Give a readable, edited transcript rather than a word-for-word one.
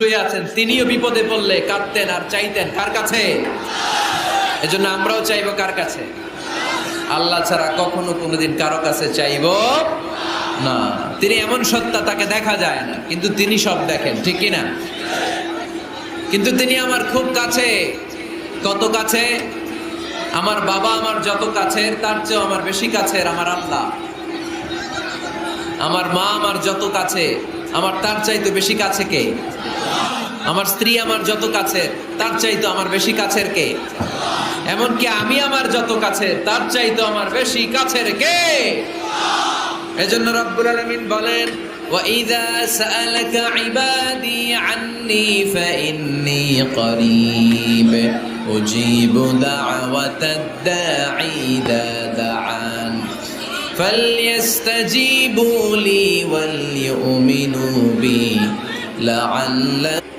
শুয়ে আছেন, তিনিও বিপদে পড়লে কাঁদতেন আর চাইতেন কার কাছে? এজন্য আমরাও চাইবো কার কাছে? আল্লাহ ছাড়া কখনো কোনোদিন কারো কাছে চাইবো না। তিনি এমন সত্তা, তাকে দেখা যায় না, কিন্তু তিনি সব দেখেন, ঠিক কিনা? কিন্তু তিনি আমার খুব কাছে। কত কাছে? আমার বাবা আমার যত কাছের, তার চেয়েও আমার বেশি কাছের আমার আল্লাহ। আমার মা আমার যত কাছে, আমার তার চাইতে বেশি কাছে কে? আমার স্ত্রী আমার যত কাছের, তার চাইতো আমার বেশি কাছের কে? এমনকি আমি আমার যত কাছে, তার চাইতো আমার বেশি কাছের কে? এজন্য রব্বুল আলামিন বলেন, وَإِذَا سَأَلَكَ عِبَادِي عَنِّي فَإِنِّي قَرِيبٌ أُجِيبُ دَعْوَةَ الدَّاعِ إِذَا دَعَانِ فَلْيَسْتَجِيبُوا لِي وَلْيُؤْمِنُوا بِي لَعَلَّهُمْ